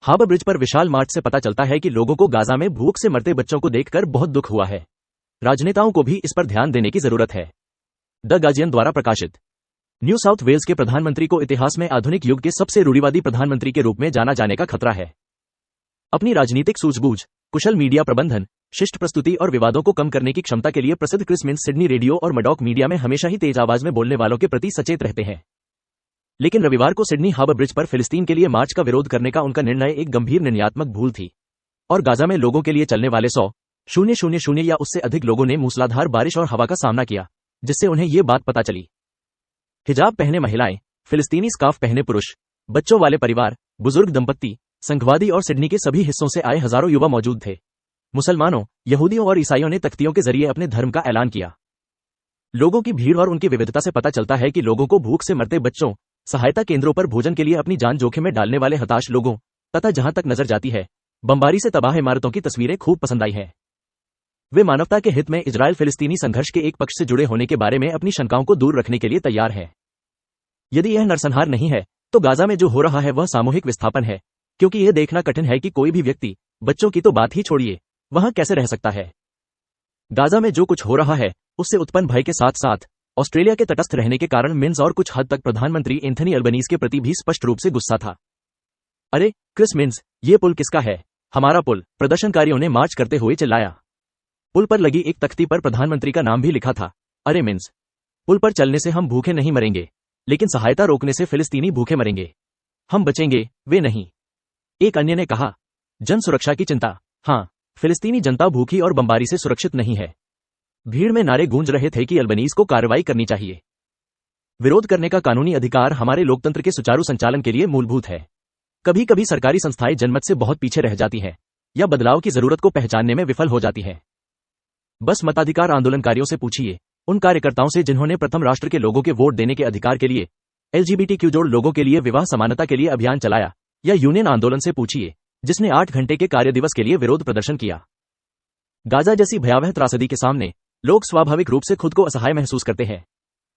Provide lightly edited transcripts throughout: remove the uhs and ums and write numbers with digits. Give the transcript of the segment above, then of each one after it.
Harbour bridge पर विशाल मार्च से पता चलता है कि लोगों को गाजा में भूख से मरते बच्चों को देखकर बहुत दुख हुआ है। राजनेताओं को भी इस पर ध्यान देने की जरूरत है। द गार्जियन द्वारा प्रकाशित। न्यू साउथ वेल्स के प्रधानमंत्री को इतिहास में आधुनिक युग के सबसे रूढ़िवादी प्रधानमंत्री के रूप में जाना जाने का खतरा है। अपनी राजनीतिक सूझबूझ, कुशल मीडिया प्रबंधन, शिष्ट प्रस्तुति और विवादों को कम करने की क्षमता के लिए प्रसिद्ध क्रिस मिन्स सिडनी रेडियो और मडॉक मीडिया में हमेशा ही तेज आवाज में बोलने वालों के प्रति सचेत रहते हैं। लेकिन रविवार को सिडनी हार्बर ब्रिज पर फिलिस्तीन के लिए मार्च का विरोध करने का उनका निर्णय एक गंभीर निर्णयात्मक भूल थी और गाजा में लोगों के लिए चलने वाले 100,000 या उससे अधिक लोगों ने मूसलाधार बारिश और हवा का सामना किया, जिससे उन्हें ये बात पता चली। हिजाब पहने महिलाएं, फिलिस्तीनी स्कार्फ पहने पुरुष, बच्चों वाले परिवार, बुजुर्ग दंपत्ति, संघवादी और सिडनी के सभी हिस्सों से आए हजारों युवा मौजूद थे। मुसलमानों, यहूदियों और ईसाइयों ने तख्तियों के जरिए अपने धर्म का ऐलान किया। लोगों की भीड़ और उनकी विविधता से पता चलता है कि लोगों को भूख से मरते बच्चों, सहायता केंद्रों पर भोजन के लिए अपनी जान जोखिम में डालने वाले हताश लोगों तथा जहां तक नजर जाती है बमबारी से तबाह इमारतों की तस्वीरें खूब पसंद आई हैं। वे मानवता के हित में इजराइल फिलिस्तीनी संघर्ष के एक पक्ष से जुड़े होने के बारे में अपनी शंकाओं को दूर रखने के लिए तैयार हैं। यदि यह नरसंहार नहीं है तो गाजा में जो हो रहा है वह सामूहिक विस्थापन है, क्योंकि यह देखना कठिन है कि कोई भी व्यक्ति, बच्चों की तो बात ही छोड़िए, वहां कैसे रह सकता है। गाजा में जो कुछ हो रहा है उससे उत्पन्न भय के साथ साथ ऑस्ट्रेलिया के तटस्थ रहने के कारण मिन्स और कुछ हद तक प्रधानमंत्री एंथनी अल्बनीज के प्रति भी स्पष्ट रूप से गुस्सा था। अरे क्रिस मिन्स, ये पुल किसका है? हमारा पुल, प्रदर्शनकारियों ने मार्च करते हुए चिल्लाया। पुल पर लगी एक तख्ती पर प्रधानमंत्री का नाम भी लिखा था। अरे मिन्स, पुल पर चलने से हम भूखे नहीं मरेंगे, लेकिन सहायता रोकने से फिलिस्तीनी भूखे मरेंगे। हम बचेंगे, वे नहीं। एक अन्य ने कहा, जन सुरक्षा की चिंता। हाँ, फिलिस्तीनी जनता भूखी और बमबारी से सुरक्षित नहीं है। भीड़ में नारे गूंज रहे थे कि अल्बनीज को कार्रवाई करनी चाहिए। विरोध करने का कानूनी अधिकार हमारे लोकतंत्र के सुचारू संचालन के लिए मूलभूत है। कभी कभी सरकारी संस्थाएं जनमत से बहुत पीछे रह जाती हैं या बदलाव की जरूरत को पहचानने में विफल हो जाती हैं। बस मताधिकार आंदोलनकारियों से पूछिए, उन कार्यकर्ताओं से जिन्होंने प्रथम राष्ट्र के लोगों के वोट देने के अधिकार के लिए, LGBTQ जोड़ लोगों के लिए विवाह समानता के लिए अभियान चलाया, या यूनियन आंदोलन से पूछिए जिसने 8 घंटे के कार्य दिवस के लिए विरोध प्रदर्शन किया। गाजा जैसी भयावह त्रासदी के सामने लोग स्वाभाविक रूप से खुद को असहाय महसूस करते हैं।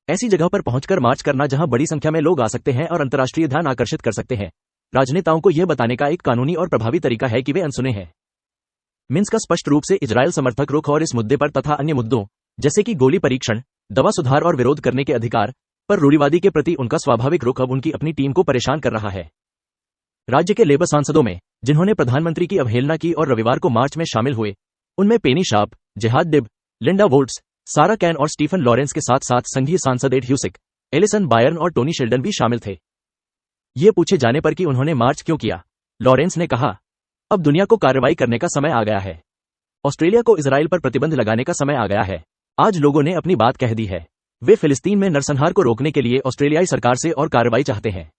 ऐसी जगह पर पहुंचकर मार्च करना जहां बड़ी संख्या में लोग आ सकते हैं और अंतर्राष्ट्रीय ध्यान आकर्षित कर सकते हैं, राजनेताओं को यह बताने का एक कानूनी और प्रभावी तरीका है कि वे अनसुने हैं। मिन्स का स्पष्ट रूप से इजराइल समर्थक रुख और इस मुद्दे पर तथा अन्य मुद्दों जैसे कि गोली परीक्षण, दवा सुधार और विरोध करने के अधिकार पर रूढ़िवादी के प्रति उनका स्वाभाविक रुख अब उनकी अपनी टीम को परेशान कर रहा है। राज्य के लेबर सांसदों में जिन्होंने प्रधानमंत्री की अवहेलना की और रविवार को मार्च में शामिल हुए, उनमें पेनी शार्प, जिहाद डिब, लिंडा वोल्ट्स, सारा कैन और स्टीफन लॉरेंस के साथ साथ संघीय सांसद एड ह्यूसिक, एलिसन बायर्न और टोनी शेल्डन भी शामिल थे। ये पूछे जाने पर कि उन्होंने मार्च क्यों किया, लॉरेंस ने कहा, अब दुनिया को कार्रवाई करने का समय आ गया है। ऑस्ट्रेलिया को इजराइल पर प्रतिबंध लगाने का समय आ गया है। आज लोगों ने अपनी बात कह दी है। वे फिलिस्तीन में नरसंहार को रोकने के लिए ऑस्ट्रेलियाई सरकार से और कार्रवाई चाहते हैं।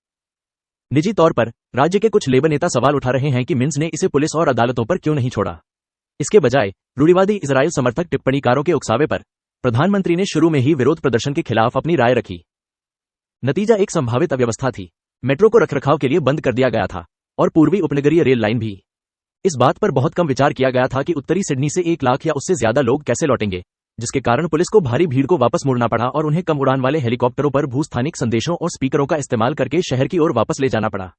निजी तौर पर राज्य के कुछ लेबर नेता सवाल उठा रहे हैं कि मिन्स ने इसे पुलिस और अदालतों पर क्यों नहीं छोड़ा। इसके बजाय रूढ़िवादी इजराइल समर्थक टिप्पणीकारों के उकसावे पर प्रधानमंत्री ने शुरू में ही विरोध प्रदर्शन के खिलाफ अपनी राय रखी। नतीजा एक संभावित अव्यवस्था थी। मेट्रो को रखरखाव के लिए बंद कर दिया गया था और पूर्वी उपनगरीय रेल लाइन भी। इस बात पर बहुत कम विचार किया गया था कि उत्तरी सिडनी से 1 लाख या उससे ज्यादा लोग कैसे लौटेंगे, जिसके कारण पुलिस को भारी भीड़ को वापस मुड़ना पड़ा और उन्हें कम उड़ान वाले हेलीकॉप्टरों पर भूस्थानिक संदेशों और स्पीकरों का इस्तेमाल करके शहर की ओर वापस ले जाना पड़ा।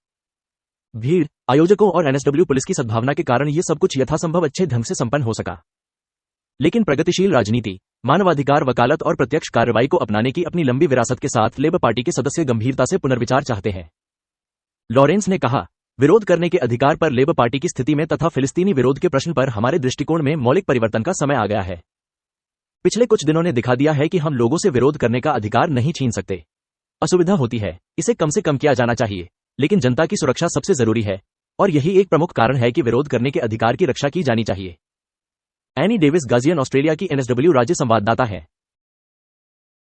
भीड़, आयोजकों और NSW पुलिस की सद्भावना के कारण यह सब कुछ यथासंभव अच्छे ढंग से संपन्न हो सका। लेकिन प्रगतिशील राजनीति, मानवाधिकार वकालत और प्रत्यक्ष कार्रवाई को अपनाने की अपनी लंबी विरासत के साथ लेबर पार्टी के सदस्य गंभीरता से पुनर्विचार चाहते हैं। लॉरेंस ने कहा, विरोध करने के अधिकार पर लेबर पार्टी की स्थिति में तथा फिलिस्तीनी विरोध के प्रश्न पर हमारे दृष्टिकोण में मौलिक परिवर्तन का समय आ गया है। पिछले कुछ दिनों ने दिखा दिया है कि हम लोगों से विरोध करने का अधिकार नहीं छीन सकते। असुविधा होती है, इसे कम से कम किया जाना चाहिए, लेकिन जनता की सुरक्षा सबसे जरूरी है और यही एक प्रमुख कारण है कि विरोध करने के अधिकार की रक्षा की जानी चाहिए। एनी डेविस गार्जियन ऑस्ट्रेलिया की NSW राज्य संवाददाता है।